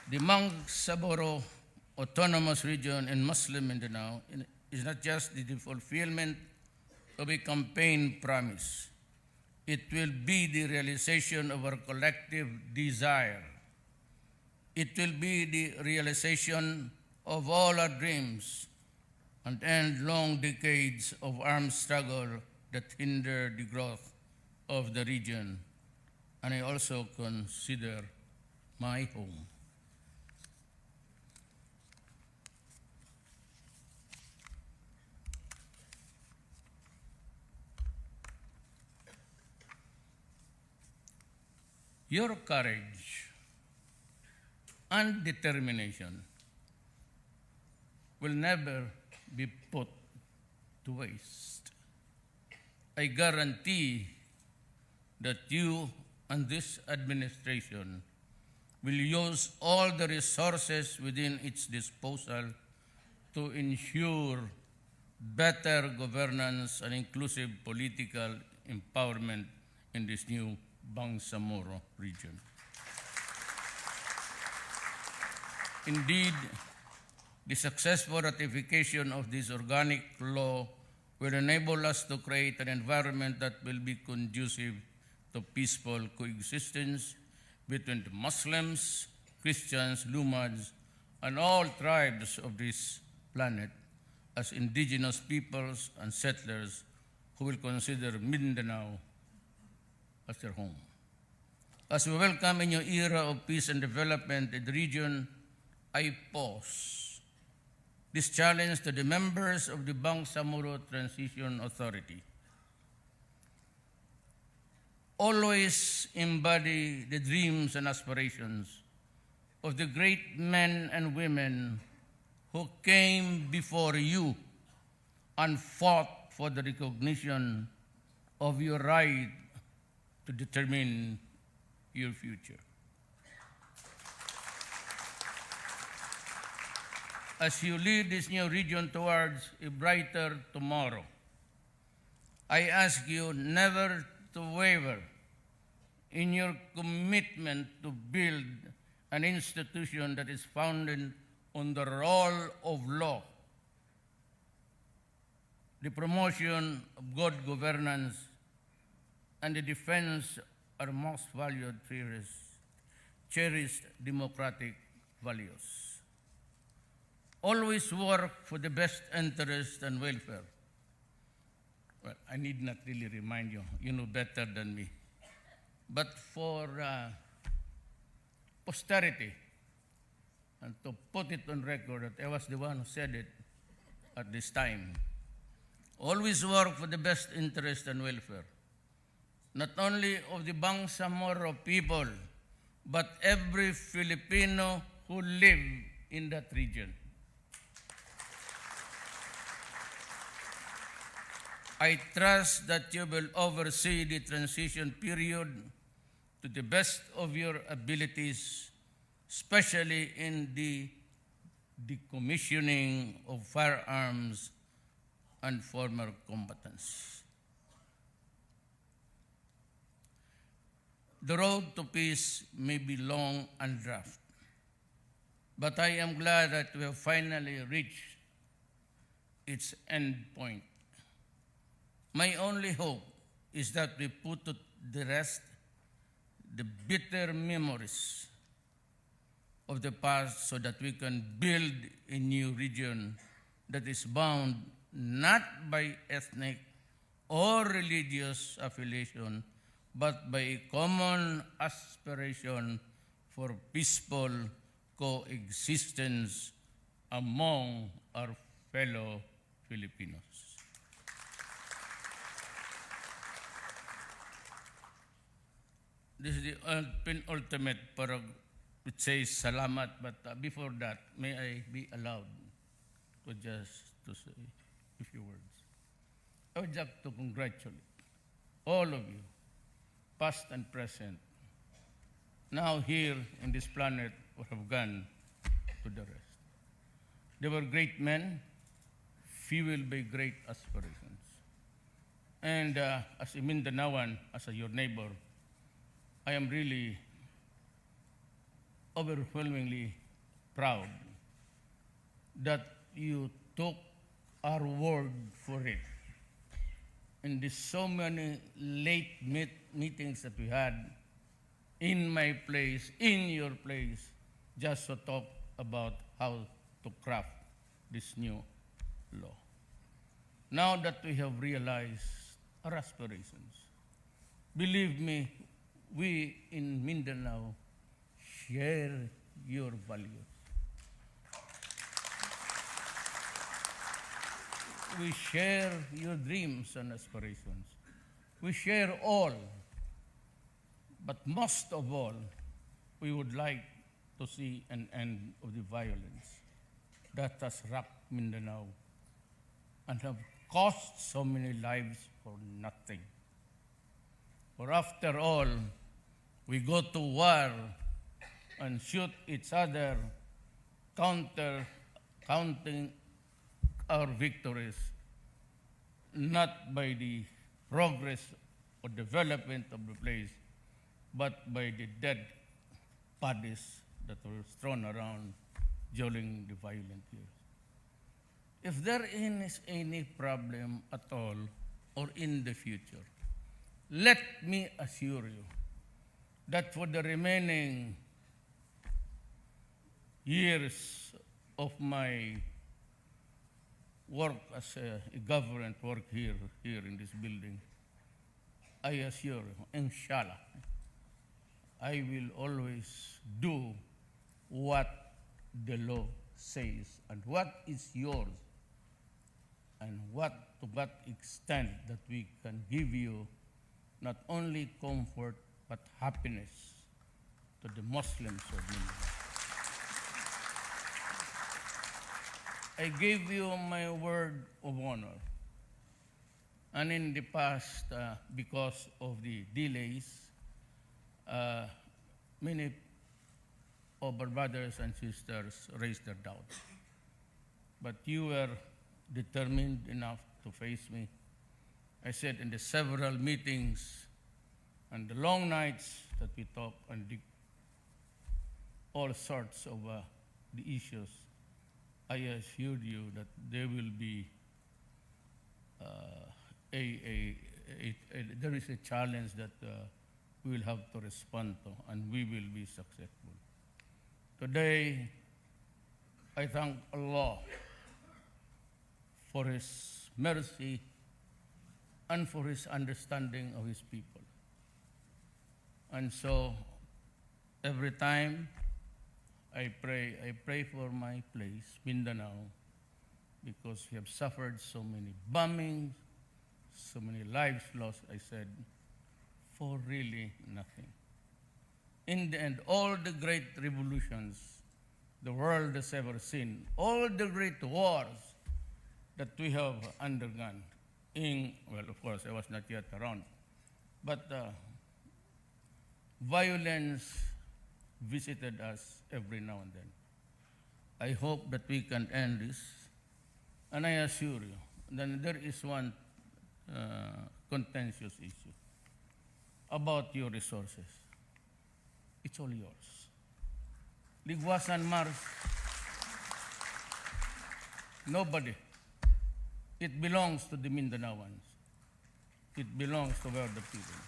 The Saboro Autonomous Region in Muslim Mindanao is not just the fulfillment of a campaign promise. It will be the realization of our collective desire. It will be the realization of all our dreams and end long decades of armed struggle that hinder the growth of the region. And I also consider my home. Your courage and determination will never be put to waste. I guarantee that you and this administration will use all the resources within its disposal to ensure better governance and inclusive political empowerment in this new Bangsamoro region. Indeed, the successful ratification of this organic law will enable us to create an environment that will be conducive to peaceful coexistence between the Muslims, Christians, Lumads, and all tribes of this planet as indigenous peoples and settlers who will consider Mindanao as their home. As we welcome a new era of peace and development in the region, I pose this challenge to the members of the Bangsamoro Transition Authority. Always embody the dreams and aspirations of the great men and women who came before you and fought for the recognition of your right to determine your future. As you lead this new region towards a brighter tomorrow, I ask you never to waver in your commitment to build an institution that is founded on the rule of law, the promotion of good governance, and the defense of our most valued, cherished democratic values. Always work for the best interest and welfare. Well, I need not really remind you, you know better than me. But for posterity, and to put it on record that I was the one who said it at this time, always work for the best interest and welfare, not only of the Bangsamoro people, but every Filipino who live in that region. I trust that you will oversee the transition period to the best of your abilities, especially in the decommissioning of firearms and former combatants. The road to peace may be long and rough, but I am glad that we have finally reached its end point. My only hope is that we put to the rest the bitter memories of the past so that we can build a new region that is bound not by ethnic or religious affiliation, but by a common aspiration for peaceful coexistence among our fellow Filipinos. This is the penultimate parag which says salamat, but before that, may I be allowed to just to say a few words. I would like to congratulate all of you, past and present, now here in this planet or have gone to the rest. They were great men, fueled by great aspirations. And as a Mindanaoan, as your neighbor, I am really overwhelmingly proud that you took our word for it. In the so many late meetings that we had in my place, in your place, just to talk about how to craft this new law. Now that we have realized our aspirations, believe me, we in Mindanao share your values. We share your dreams and aspirations. We share all, but most of all, we would like to see an end of the violence that has rocked Mindanao and have cost so many lives for nothing. For after all, we go to war and shoot each other, counting our victories, not by the progress or development of the place, but by the dead bodies that were thrown around during the violent years. If there is any problem at all or in the future, let me assure you that for the remaining years of my work as a government work here in this building, I assure you, inshallah, I will always do what the law says and what is yours and to what extent that we can give you not only comfort but happiness to the Muslims of Mindanao. I gave you my word of honor. And in the past, because of the delays, many of our brothers and sisters raised their doubts. But you were determined enough to face me. I said in the several meetings and the long nights that we talked and all sorts of the issues, I assured you that there will be there is a challenge that we will have to respond to, and we will be successful. Today, I thank Allah for His mercy and for His understanding of His people. And so, every time I pray for my place, Mindanao, because we have suffered so many bombings, so many lives lost, I said, for really nothing. In the end, all the great revolutions the world has ever seen, all the great wars that we have undergone, well, of course, I was not yet around, but violence visited us every now and then. I hope that we can end this, and I assure you, then there is one contentious issue about your resources. It's all yours. Ligwasan Mars, nobody. It belongs to the Mindanaoans. It belongs to all the people.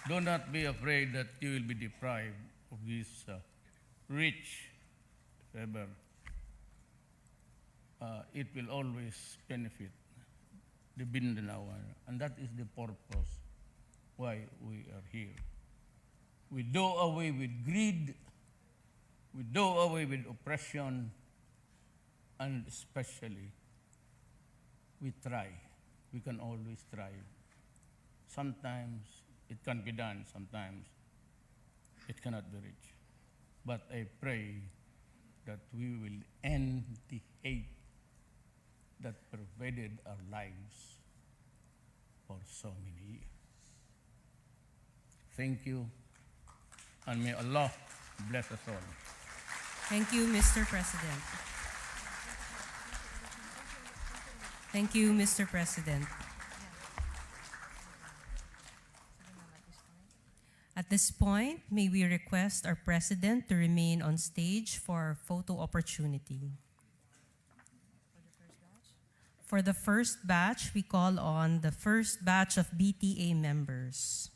Do not be afraid that you will be deprived of this rich, if ever. It will always benefit the Mindanaoan, and that is the purpose why we are here. We do away with greed, we do away with oppression, and especially we try. We can always try. Sometimes it can be done, sometimes it cannot be reached. But I pray that we will end the hate that pervaded our lives for so many years. Thank you, and may Allah bless us all. Thank you, Mr. President. Thank you, Mr. President. At this point, may we request our President to remain on stage for photo opportunity. For the first batch, we call on the first batch of BTA members.